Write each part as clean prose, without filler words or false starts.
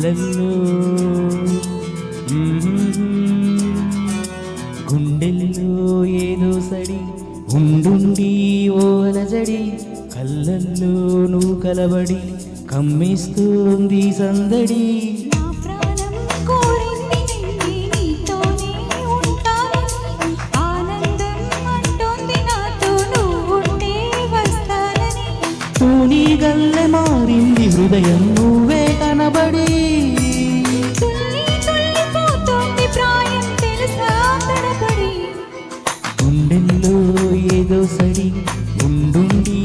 కళ్ళల్లో గుండెల్లో ఏదో సడి ఉండుండి ఓ అలజడి కళ్ళల్లో నువ్వు కలబడి కమ్మిస్తుంది సందడి తూనీ గల్లె మారింది హృదయం నువ్వే కనబడి గుండెల్లో ఏదో సడి ఉండుండి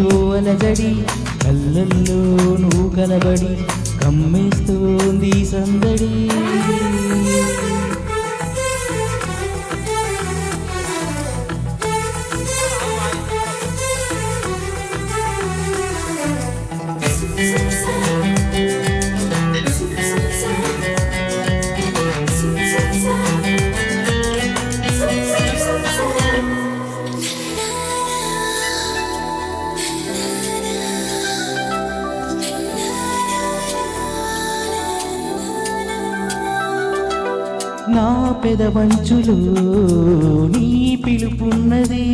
ఓ అలజడి కళ్ళల్లో నువ్వు కలబడి కమ్మేస్తోంది సందడి నా పెదవంచులో నీ పిలుపున్నది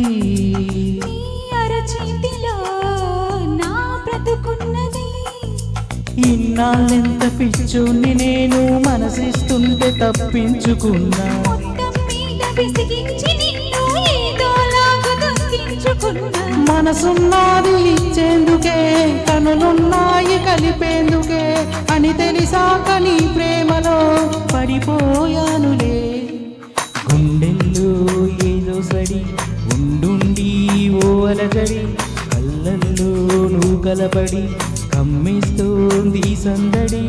ఇన్నాళ్ళెంత పిచ్చోని నేను మనసిస్తుంటే తప్పించుకున్నా మనసున్నది ఇచ్చేందుకే కనులున్నాయి కలిపేందుకే అని తెలిసాక నీ ప్రేమలో పడిపోయానులే గుండెల్లో ఏదో సడి ఉండుండి ఓ అలజడి కళ్ళల్లో నువ్వు కలపడి కమ్మిస్తోంది సందడి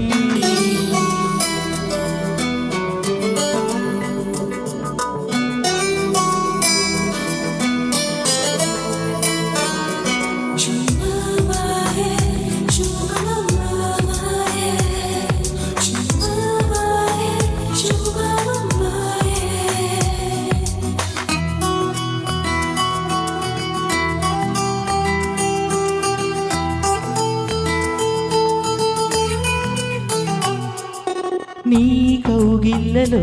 నీ కౌగిళ్ళలో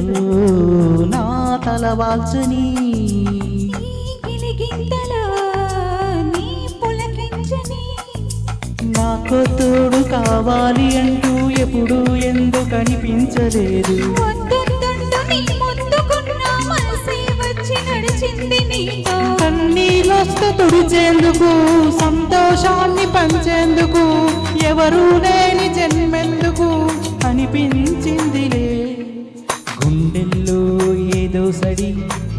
నా తల వాల్చని నాకు తోడు కావాలి అంటూ ఎప్పుడు ఎందుకు అనిపించలేదు కన్నీళ్ళొస్తే తుడిచేందుకు సంతోషాన్ని పంచేందుకు ఎవరూ లేని జన్మెందుకు అనిపించిందిలే గుండెల్లో ఏదో సడి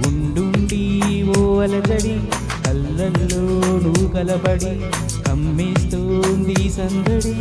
ఉండుండి ఓ అలజడి కళ్ళల్లో నువ్వు కలబడి కమ్మిస్తోంది సందడి